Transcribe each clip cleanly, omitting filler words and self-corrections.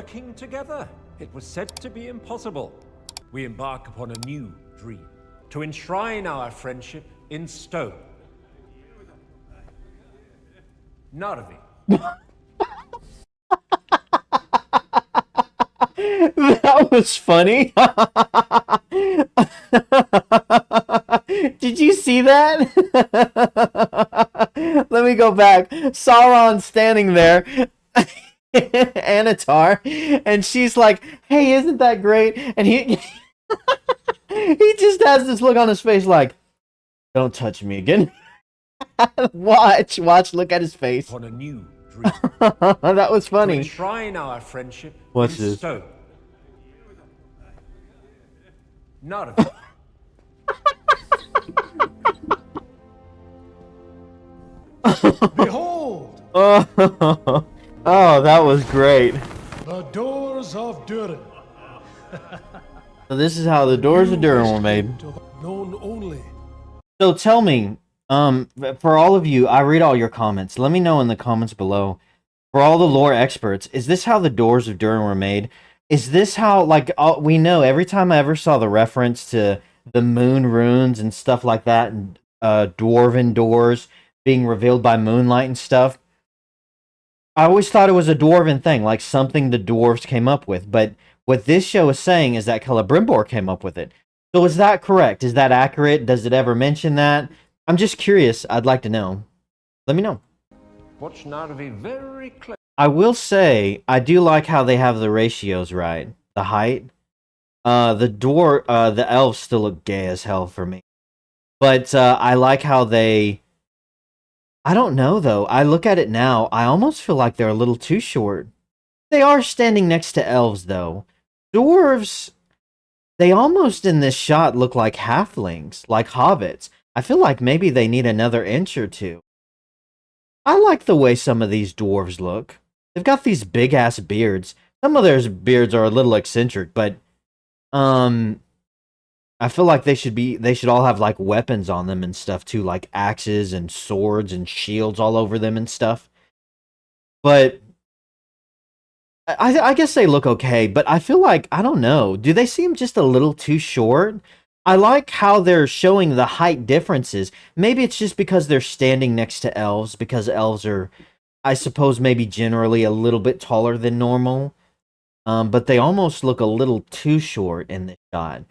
working together. It was said to be impossible. We embark upon a new dream to enshrine our friendship in stone. Narvi. That was funny. Did you see that? Let me go back. Sauron's standing there, Anatar, and she's like, "Hey, isn't that great?" And he he just has this look on his face like, "Don't touch me again." Watch, look at his face. On a new dream. That was To funny. enshrine our friendship What's in this? stone. Narvi. Behold, Oh, that was great. the doors of Durin. So this is how the doors of Durin were made. Known only. So tell me, for all of you, I read all your comments. Let me know in the comments below. For all the lore experts, is this how the doors of Durin were made? Is this how, like, we know every time I ever saw the reference to the moon runes and stuff like that, and dwarven doors being revealed by moonlight and stuff, I always thought it was a dwarven thing, like something the dwarves came up with. But what this show is saying is that Celebrimbor came up with it. So is that correct? Is that accurate? Does it ever mention that? I'm just curious. I'd like to know. Let me know. Watch Narvi very close. I will say, I do like how they have the ratios right. The height. The elves still look gay as hell for me. But I like how they... I don't know, though. I look at it now, I almost feel like they're a little too short. They are standing next to elves, though. Dwarves, they almost in this shot look like halflings, like hobbits. I feel like maybe they need another inch or two. I like the way some of these dwarves look. They've got these big-ass beards. Some of their beards are a little eccentric, but I feel like they should all have like weapons on them and stuff too, like axes and swords and shields all over them and stuff. But I guess they look okay, but I feel like, I don't know, do they seem just a little too short? I like how they're showing the height differences. Maybe it's just because they're standing next to elves, because elves are, I suppose, maybe generally a little bit taller than normal. But they almost look a little too short in this shot.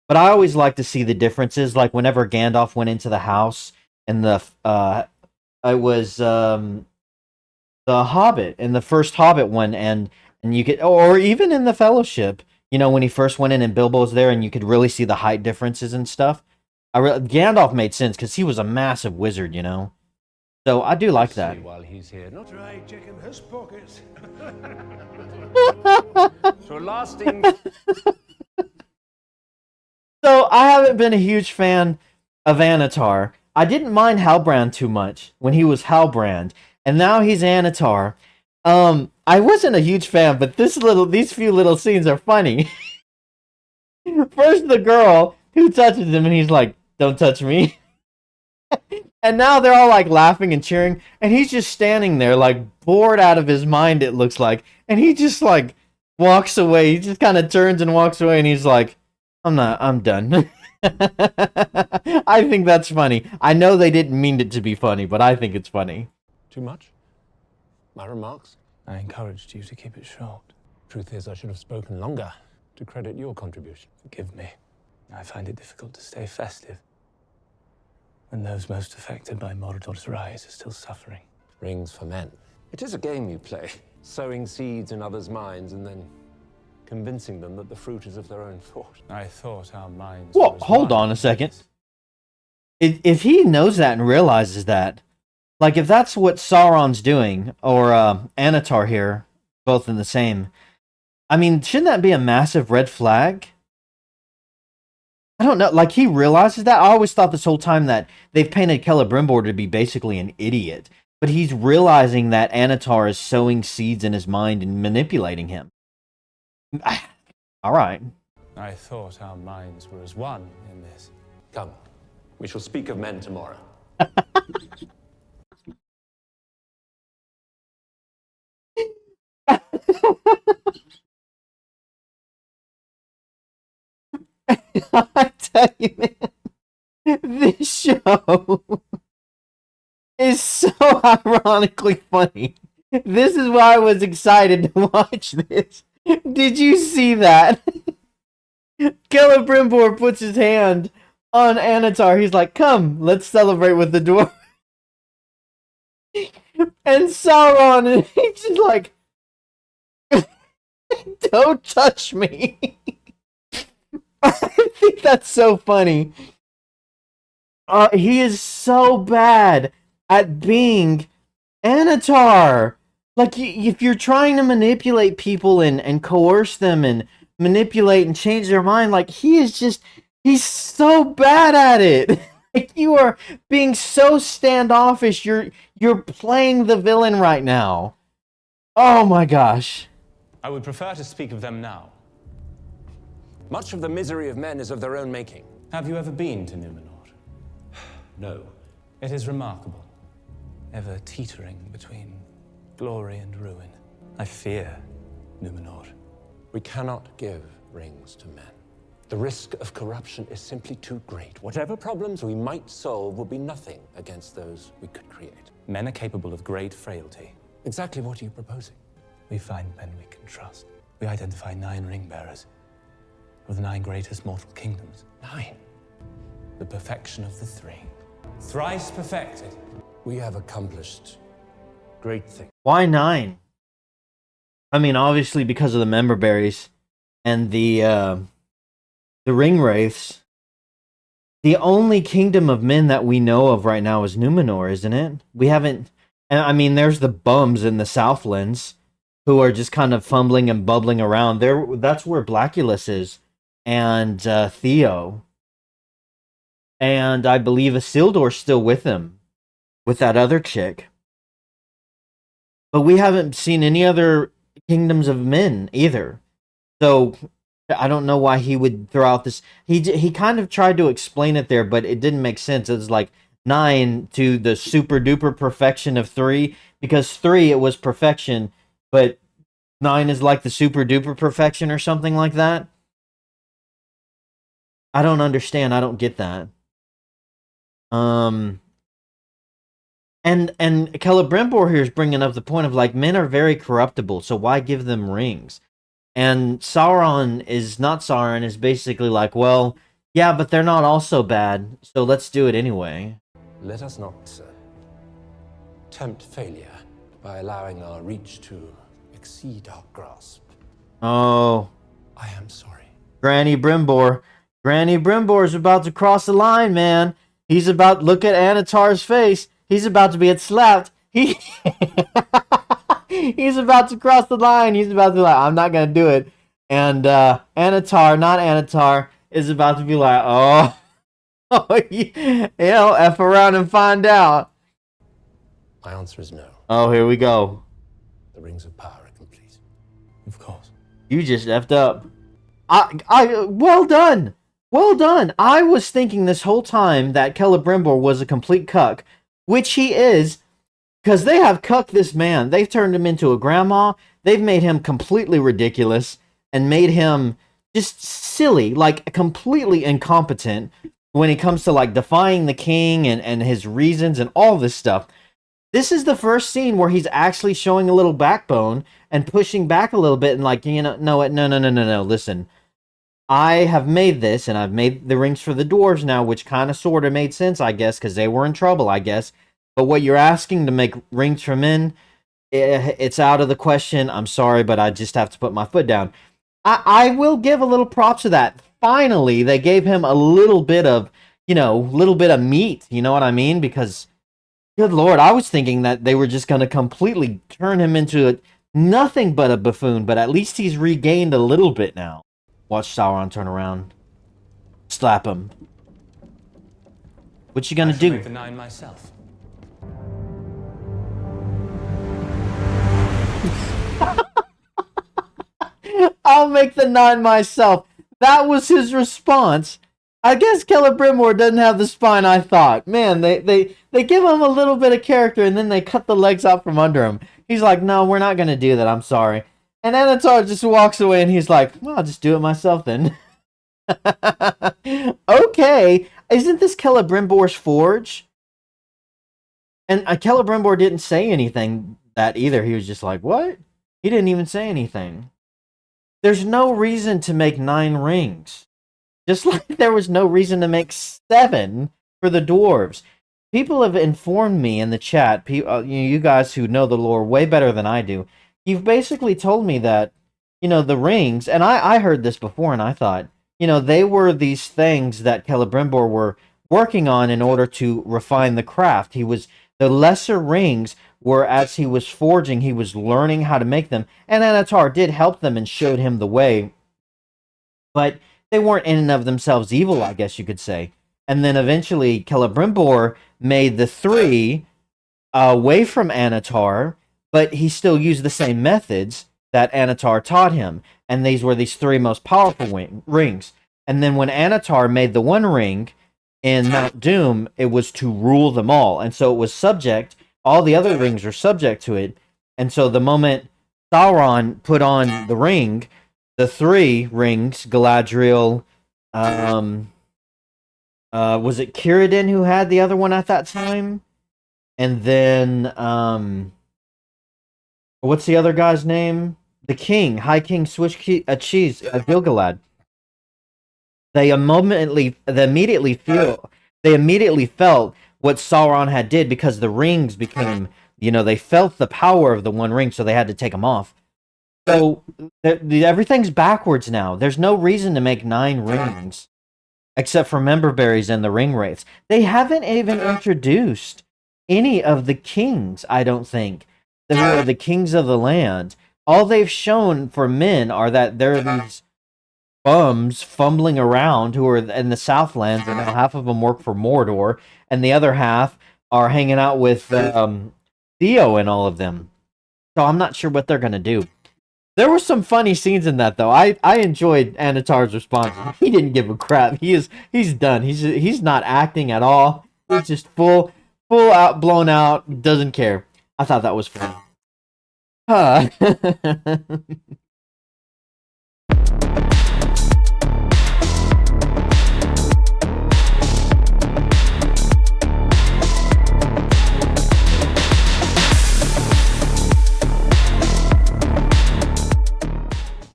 But I always like to see the differences, like whenever Gandalf went into the house, and it was the Hobbit, in the first Hobbit one, and you could, or even in the Fellowship, you know, when he first went in and Bilbo's there, and you could really see the height differences and stuff. Gandalf made sense, because he was a massive wizard, you know? So I do like that. While he's here, not Try checking his pockets. to a lasting. So, I haven't been a huge fan of Anatar. I didn't mind Halbrand too much when he was Halbrand, and now he's Anatar. I wasn't a huge fan, but these few little scenes are funny. First, the girl who touches him, and he's like, "Don't touch me." And now they're all like laughing and cheering, and he's just standing there, like bored out of his mind, it looks like. And he just like walks away. He just kind of turns and walks away, and he's like, I'm done. I think that's funny. I know they didn't mean it to be funny, but I think it's funny. Too much? My remarks? I encouraged you to keep it short. Truth is, I should have spoken longer to credit your contribution. Forgive me. I find it difficult to stay festive when those most affected by Mordor's rise are still suffering. Rings for men. It is a game you play, sowing seeds in others' minds and then convincing them that the fruit is of their own thought. I thought our minds Well, were as hold one. on a second. If he knows that and realizes that, like if that's what Sauron's doing, or Anatar here, both in the same, I mean, shouldn't that be a massive red flag? I don't know, like he realizes that? I always thought this whole time that they've painted Celebrimbor to be basically an idiot, but he's realizing that Anatar is sowing seeds in his mind and manipulating him. All right. I thought our minds were as one in this. Come, we shall speak of men tomorrow. I tell you, man, this show is so ironically funny. This is why I was excited to watch this. Did you see that? Celebrimbor puts his hand on Anatar. He's like, come, let's celebrate with the dwarf. And Sauron, and he's just like, don't touch me. I think that's so funny. He is so bad at being Anatar. Like, if you're trying to manipulate people and coerce them and manipulate and change their mind, like, he's so bad at it. Like, you are being so standoffish. You're playing the villain right now. Oh my gosh. I would prefer to speak of them now. Much of the misery of men is of their own making. Have you ever been to Numenor? No. It is remarkable, ever teetering between glory and ruin. I fear Numenor. We cannot give rings to men. The risk of corruption is simply too great. Whatever problems we might solve would be nothing against those we could create. Men are capable of great frailty. Exactly what are you proposing? We find men we can trust. We identify 9 ring bearers of the 9 greatest mortal kingdoms. 9. The perfection of the 3. Thrice perfected. We have accomplished great things. Why 9? I mean, obviously because of the member berries and the ring wraiths. The only kingdom of men that we know of right now is Numenor, isn't it? We haven't... I mean, there's the bums in the Southlands who are just kind of fumbling and bubbling around. That's where Blackulus is. And Theo. And I believe Isildur's still with him. With that other chick. But we haven't seen any other kingdoms of men either. So I don't know why he would throw out this. He kind of tried to explain it there, but it didn't make sense. It was like 9 to the super duper perfection of 3. Because 3, it was perfection. But 9 is like the super duper perfection or something like that. I don't understand. I don't get that. And Celebrimbor here is bringing up the point of, like, men are very corruptible, so why give them rings? And Sauron is basically like, well, yeah, but they're not all so bad, so let's do it anyway. Let us not tempt failure by allowing our reach to exceed our grasp. Oh. I am sorry. Grannybrimbor. Grannybrimbor about to cross the line, man. He's about, look at Anatar's face. He's about to get slapped. He's about to cross the line. He's about to be like, I'm not going to do it. And Anatar, is about to be like, F around and find out. My answer is no. Oh, here we go. The rings of power are complete. Of course. You just effed up. Well done. Well done. I was thinking this whole time that Celebrimbor was a complete cuck, which he is, because they have cucked this man. They've turned him into a grandma. They've made him completely ridiculous and made him just silly, like completely incompetent when it comes to like defying the king and his reasons and all this stuff. This is the first scene where he's actually showing a little backbone and pushing back a little bit and like, no, listen. I have made this, and I've made the rings for the dwarves now, which kind of sort of made sense, I guess, because they were in trouble, I guess. But what you're asking to make rings for men, it's out of the question. I'm sorry, but I just have to put my foot down. I will give a little props to that. Finally, they gave him a little bit of, meat, you know what I mean? Because, good Lord, I was thinking that they were just going to completely turn him into nothing but a buffoon, but at least he's regained a little bit now. Watch Sauron turn around. Slap him. What you gonna do? Make the 9 myself. I'll make the 9 myself. That was his response. I guess Celebrimbor doesn't have the spine I thought. Man, they give him a little bit of character and then they cut the legs out from under him. He's like, no, we're not gonna do that. I'm sorry. And Anatar just walks away and he's like, well, I'll just do it myself then. Okay, isn't this Celebrimbor's forge? And Celebrimbor didn't say anything that either. He was just like, what? He didn't even say anything. There's no reason to make 9 rings. Just like there was no reason to make 7 for the dwarves. People have informed me in the chat, you guys who know the lore way better than I do, you've basically told me that, the rings, and I heard this before and I thought, they were these things that Celebrimbor were working on in order to refine the craft. The lesser rings were, as he was forging, he was learning how to make them, and Anatar did help them and showed him the way, but they weren't in and of themselves evil, I guess you could say. And then eventually Celebrimbor made the 3 away from Anatar, but he still used the same methods that Anatar taught him. And these were these 3 most powerful rings. And then when Anatar made the 1 ring in Mount Doom, it was to rule them all. And so it was subject, all the other rings were subject to it. And so the moment Sauron put on the ring, the 3 rings, Galadriel, was it Círdan who had the other one at that time? And then, what's the other guy's name? The king, High King Swiss Cheese, Gilgalad. They immediately felt what Sauron had did, because the rings became, they felt the power of the 1 ring, so they had to take them off. So everything's backwards now. There's no reason to make 9 rings. Except for member berries and the ring wraiths. They haven't even introduced any of the kings, I don't think. The kings of the land. All they've shown for men are that there are these bums fumbling around who are in the Southlands, and now half of them work for Mordor, and the other half are hanging out with Theo and all of them. So I'm not sure what they're going to do. There were some funny scenes in that, though. I enjoyed Anatar's response. He didn't give a crap. He's done. He's not acting at all. He's just full out, blown out, doesn't care. I thought that was funny.